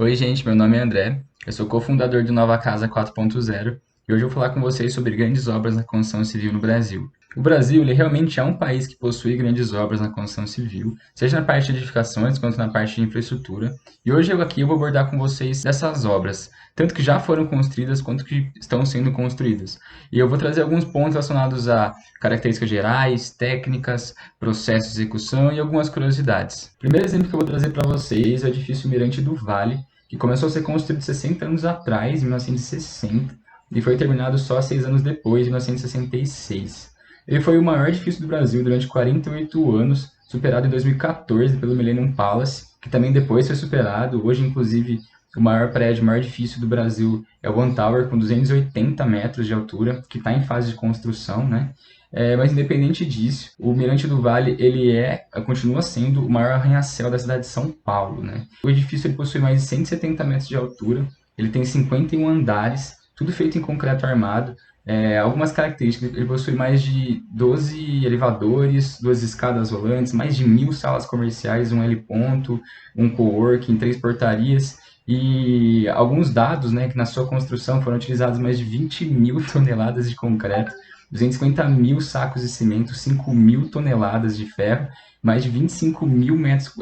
Oi, gente, meu nome é André, eu sou cofundador do Nova Casa 4.0 e hoje eu vou falar com vocês sobre grandes obras na construção civil no Brasil. O Brasil, ele realmente é um país que possui grandes obras na construção civil, seja na parte de edificações quanto na parte de infraestrutura, e hoje eu vou abordar com vocês dessas obras, tanto que já foram construídas quanto que estão sendo construídas. E eu vou trazer alguns pontos relacionados a características gerais, técnicas, processos de execução e algumas curiosidades. O primeiro exemplo que eu vou trazer para vocês é o edifício Mirante do Vale, que começou a ser construído 60 anos atrás, em 1960, e foi terminado só 6 anos depois, em 1966. Ele foi o maior edifício do Brasil durante 48 anos, superado em 2014 pelo Millennium Palace, que também depois foi superado. Hoje, inclusive, o maior prédio, o maior edifício do Brasil é o One Tower, com 280 metros de altura, que está em fase de construção, né? Mas independente disso, o Mirante do Vale continua sendo o maior arranha-céu da cidade de São Paulo, né? O edifício ele possui mais de 170 metros de altura, ele tem 51 andares, tudo feito em concreto armado. Algumas características, ele possui mais de 12 elevadores, 2 escadas rolantes, mais de 1.000 salas comerciais, um L-ponto, um coworking, 3 portarias. E alguns dados, né, que na sua construção foram utilizados mais de 20 mil toneladas de concreto, 250 mil sacos de cimento, 5 mil toneladas de ferro, mais de 25 mil metros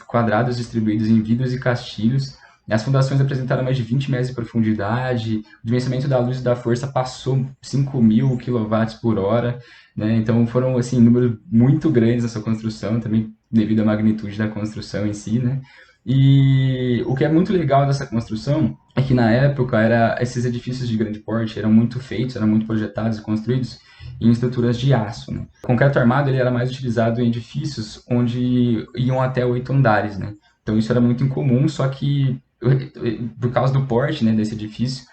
quadrados distribuídos em vidros e castilhos. As fundações apresentaram mais de 20 metros de profundidade, o dimensionamento da luz e da força passou 5.000 quilowatts por hora, né? Então foram assim, números muito grandes nessa construção, também devido à magnitude da construção em si, né? E o que é muito legal dessa construção é que na época esses edifícios de grande porte eram muito feitos, eram muito projetados e construídos em estruturas de aço, né? O concreto armado ele era mais utilizado em edifícios onde iam até 8 andares, né? Então isso era muito incomum, só que por causa do porte, né, desse edifício,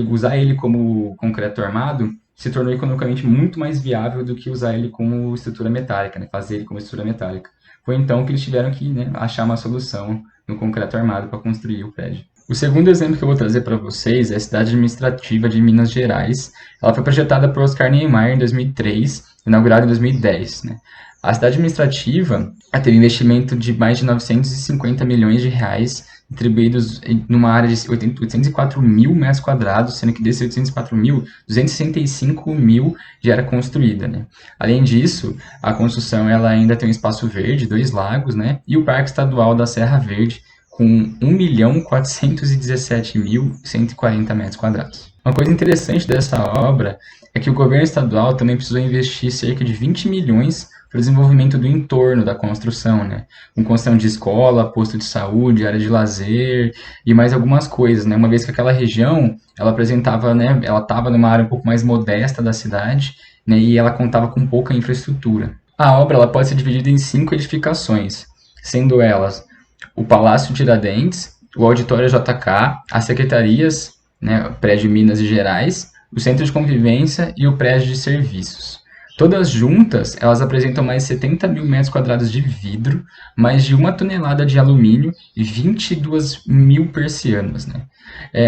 usar ele como concreto armado se tornou economicamente muito mais viável do que usar ele como estrutura metálica, né, fazer ele como estrutura metálica. Foi então que eles tiveram que, né, achar uma solução no concreto armado para construir o prédio. O segundo exemplo que eu vou trazer para vocês é a cidade administrativa de Minas Gerais. Ela foi projetada por Oscar Niemeyer em 2003, inaugurada em 2010, né? A cidade administrativa teve investimento de mais de 950 milhões de reais, distribuídos numa área de 804 mil metros quadrados, sendo que desses 804 mil, 265 mil já era construída, né? Além disso, a construção ela ainda tem um espaço verde, 2 lagos, né? E o Parque Estadual da Serra Verde, com 1.417.140 metros quadrados. Uma coisa interessante dessa obra é que o governo estadual também precisou investir cerca de 20 milhões para o desenvolvimento do entorno da construção, né? Com construção de escola, posto de saúde, área de lazer e mais algumas coisas, né? Uma vez que aquela região, ela apresentava, né? Ela estava numa área um pouco mais modesta da cidade, né? E ela contava com pouca infraestrutura. A obra ela pode ser dividida em 5 edificações, sendo elas o Palácio Tiradentes, o Auditório JK, as secretarias, né? O prédio Minas Gerais, o Centro de Convivência e o prédio de serviços. Todas juntas, elas apresentam mais de 70 mil metros quadrados de vidro, mais de 1 tonelada de alumínio e 22 mil persianas, né?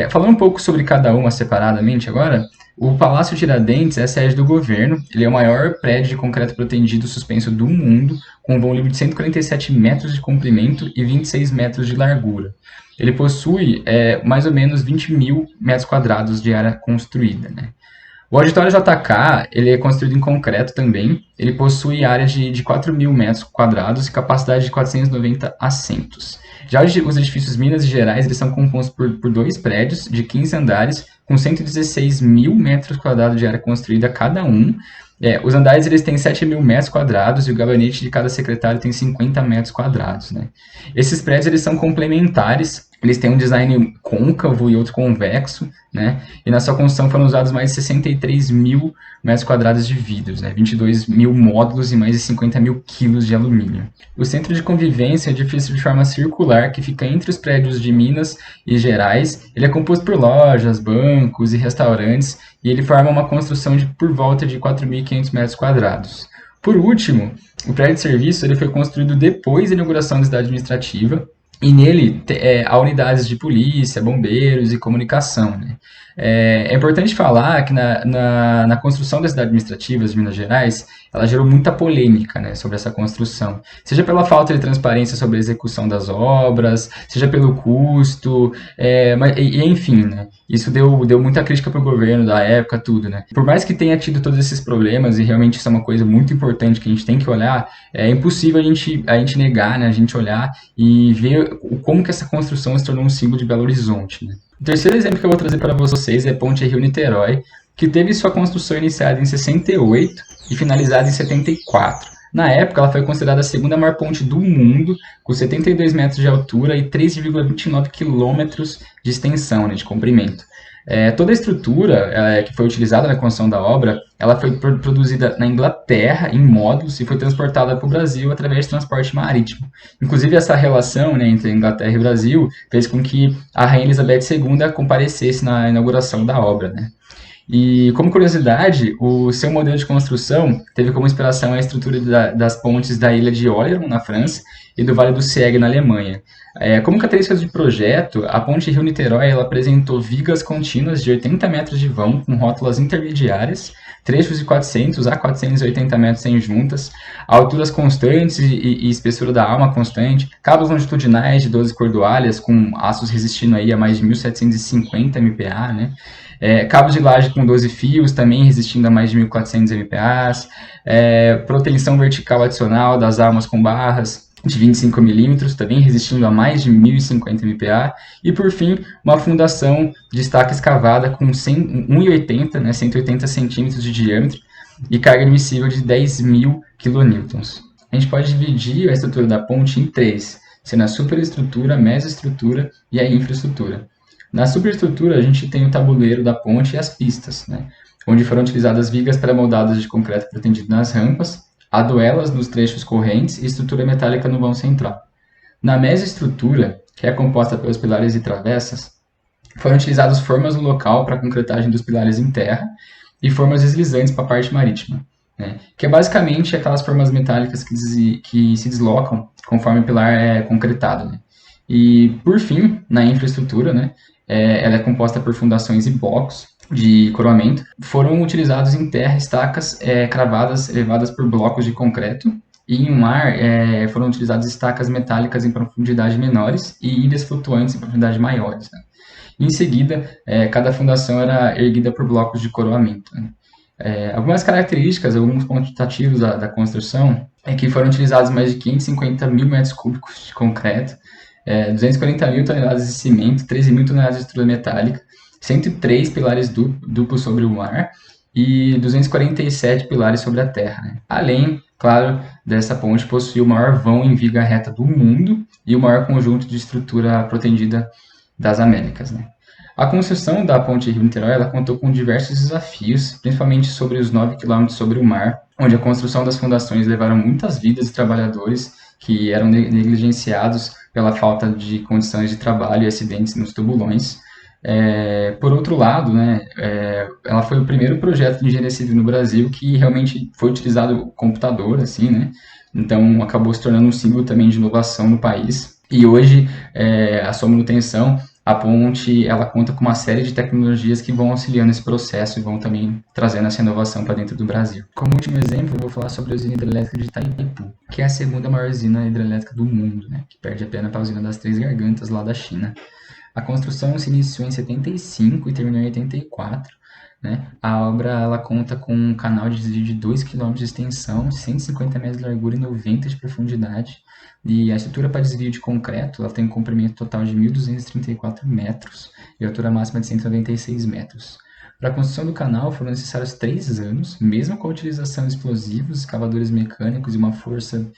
Falando um pouco sobre cada uma separadamente agora, o Palácio Tiradentes é a sede do governo, ele é o maior prédio de concreto protendido suspenso do mundo, com um vão livre de 147 metros de comprimento e 26 metros de largura. Ele possui mais ou menos 20 mil metros quadrados de área construída, né? O Auditório JK, ele é construído em concreto também, ele possui área de 4 mil metros quadrados e capacidade de 490 assentos. Já os edifícios Minas Gerais, eles são compostos por 2 prédios de 15 andares, com 116 mil metros quadrados de área construída cada um. Os andares eles têm 7 mil metros quadrados e o gabinete de cada secretário tem 50 metros quadrados, né? Esses prédios eles são complementares, eles têm um design côncavo e outro convexo, né? E na sua construção foram usados mais de 63 mil metros quadrados de vidros, né? 22 mil módulos e mais de 50 mil quilos de alumínio. O centro de convivência é um edifício de forma circular que fica entre os prédios de Minas e Gerais. Ele é composto por lojas, bancos e restaurantes e ele forma uma construção de por volta de 4.500 metros quadrados. Por último, o prédio de serviço ele foi construído depois da inauguração da cidade administrativa. E nele há unidades de polícia, bombeiros e comunicação, né? É importante falar que na construção da cidade administrativa de Minas Gerais, ela gerou muita polêmica, né, sobre essa construção. Seja pela falta de transparência sobre a execução das obras, seja pelo custo, enfim, né, isso deu muita crítica para o governo da época, tudo, né. Por mais que tenha tido todos esses problemas, e realmente isso é uma coisa muito importante que a gente tem que olhar, é impossível a gente negar, né, a gente olhar e ver como que essa construção se tornou um símbolo de Belo Horizonte, né. O terceiro exemplo que eu vou trazer para vocês é a Ponte Rio-Niterói, que teve sua construção iniciada em 68 e finalizada em 74. Na época, ela foi considerada a segunda maior ponte do mundo, com 72 metros de altura e 3,29 quilômetros de extensão, né, de comprimento. Toda a estrutura que foi utilizada na construção da obra, ela foi produzida na Inglaterra em módulos e foi transportada para o Brasil através de transporte marítimo. Inclusive, essa relação, né, entre Inglaterra e Brasil fez com que a Rainha Elizabeth II comparecesse na inauguração da obra, né? E, como curiosidade, o seu modelo de construção teve como inspiração a estrutura das pontes da ilha de Oleron, na França, e do Vale do Sieg, na Alemanha. Como características de projeto, a ponte Rio-Niterói ela apresentou vigas contínuas de 80 metros de vão, com rótulas intermediárias, trechos de 400 a 480 metros sem juntas, alturas constantes e espessura da alma constante, cabos longitudinais de 12 cordoalhas, com aços resistindo aí a mais de 1.750 MPa, né? Cabos de laje com 12 fios, também resistindo a mais de 1.400 MPa, proteção vertical adicional das armas com barras de 25 milímetros, também resistindo a mais de 1.050 MPa, e por fim, uma fundação de estaca escavada com 1,80, né, 180 centímetros de diâmetro, e carga admissível de 10.000 kN. A gente pode dividir a estrutura da ponte em três, sendo a superestrutura, a mesoestrutura e a infraestrutura. Na superestrutura, a gente tem o tabuleiro da ponte e as pistas, né, onde foram utilizadas vigas pré-moldadas de concreto pretendido nas rampas, aduelas nos trechos correntes e estrutura metálica no vão central. Na mesoestrutura, que é composta pelos pilares e travessas, foram utilizadas formas no local para a concretagem dos pilares em terra e formas deslizantes para a parte marítima, né, que é basicamente aquelas formas metálicas que se deslocam conforme o pilar é concretado, né. E, por fim, na infraestrutura, né, ela é composta por fundações e blocos de coroamento. Foram utilizados em terra estacas cravadas, elevadas por blocos de concreto. E em mar foram utilizadas estacas metálicas em profundidade menores e ilhas flutuantes em profundidade maiores, né. Em seguida, cada fundação era erguida por blocos de coroamento, né. Algumas características, alguns quantitativos da construção é que foram utilizados mais de 550 mil metros cúbicos de concreto, 240 mil toneladas de cimento, 13 mil toneladas de estrutura metálica, 103 pilares duplos sobre o mar e 247 pilares sobre a terra, né? Além, claro, dessa ponte possui o maior vão em viga reta do mundo e o maior conjunto de estrutura protendida das Américas, né? A construção da ponte Rio-Niterói ela contou com diversos desafios, principalmente sobre os 9 quilômetros sobre o mar, onde a construção das fundações levaram muitas vidas de trabalhadores que eram negligenciados pela falta de condições de trabalho e acidentes nos tubulões. Por outro lado, né, ela foi o primeiro projeto de engenharia civil no Brasil que realmente foi utilizado o computador, assim, né? Então acabou se tornando um símbolo também de inovação no país. E hoje a sua manutenção, a ponte, ela conta com uma série de tecnologias que vão auxiliando esse processo e vão também trazendo essa inovação para dentro do Brasil. Como último exemplo, eu vou falar sobre a usina hidrelétrica de Itaipu, que é a segunda maior usina hidrelétrica do mundo, né? Que perde apenas para a usina das Três Gargantas lá da China. A construção se iniciou em 75 e terminou em 84. Né? A obra ela conta com um canal de desvio de 2 km de extensão, 150 metros de largura e 90 de profundidade. E a estrutura para desvio de concreto ela tem um comprimento total de 1.234 metros e altura máxima de 196 metros. Para a construção do canal foram necessários 3 anos, mesmo com a utilização de explosivos, escavadores mecânicos e uma força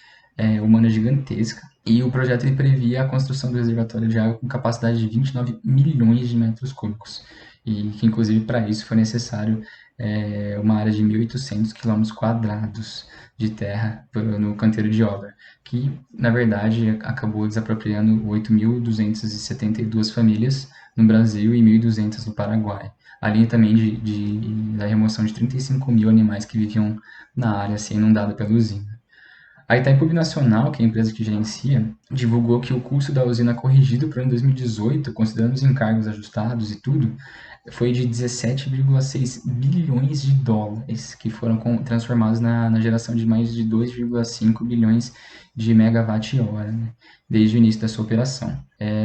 humana gigantesca. E o projeto ele previa a construção do reservatório de água com capacidade de 29 milhões de metros cúbicos. E que, inclusive, para isso foi necessário uma área de 1.800 km² de terra no canteiro de obra, que, na verdade, acabou desapropriando 8.272 famílias no Brasil e 1.200 no Paraguai. Além também da remoção de 35 mil animais que viviam na área, assim, inundada pela usina. A Itaipu Nacional, que é a empresa que gerencia, divulgou que o custo da usina corrigido para o ano 2018, considerando os encargos ajustados e tudo, foi de 17,6 bilhões de dólares, que foram transformados na geração de mais de 2,5 bilhões de megawatt-hora, né, desde o início da sua operação.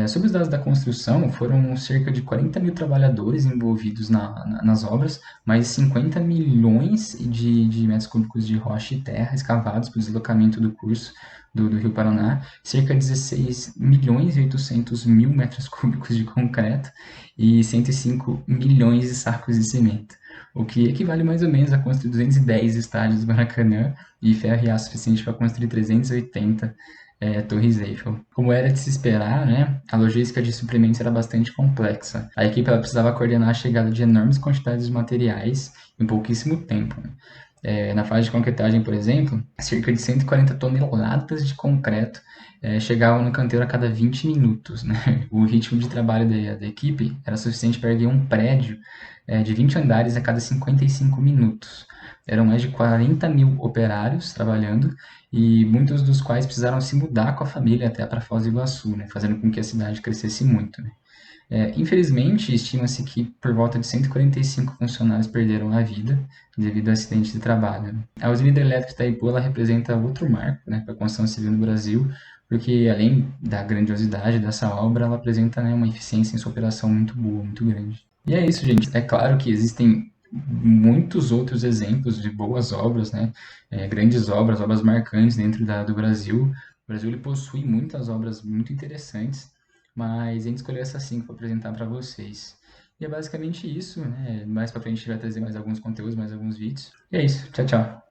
Sobre os dados da construção, foram cerca de 40 mil trabalhadores envolvidos nas obras, mais 50 milhões de metros cúbicos de rocha e terra escavados para o deslocamento do curso do Rio Paraná, cerca de 16 milhões e 800 mil metros cúbicos de concreto e 105 milhões de sacos de cimento, o que equivale mais ou menos a construir 210 estádios do Maracanã e ferro e aço suficiente para construir 380 Torres Eiffel. Como era de se esperar, né, a logística de suprimentos era bastante complexa. A equipe ela precisava coordenar a chegada de enormes quantidades de materiais em pouquíssimo tempo, né? Na fase de concretagem, por exemplo, cerca de 140 toneladas de concreto chegavam no canteiro a cada 20 minutos, né? O ritmo de trabalho da equipe era suficiente para erguer um prédio de 20 andares a cada 55 minutos. Eram mais de 40 mil operários trabalhando e muitos dos quais precisaram se mudar com a família até para Foz do Iguaçu, né? Fazendo com que a cidade crescesse muito, né? Infelizmente, estima-se que por volta de 145 funcionários perderam a vida devido a acidentes de trabalho, né? A usina hidrelétrica de Itaipu ela representa outro marco, né, para a construção civil no Brasil, porque além da grandiosidade dessa obra, ela apresenta, né, uma eficiência em sua operação muito boa, muito grande. E é isso, gente. É claro que existem muitos outros exemplos de boas obras, né, grandes obras, obras marcantes dentro do Brasil. O Brasil ele possui muitas obras muito interessantes, mas a gente escolheu essas 5 para apresentar para vocês. E é basicamente isso, né? Mais para frente a gente vai trazer mais alguns conteúdos, mais alguns vídeos. E é isso. Tchau, tchau.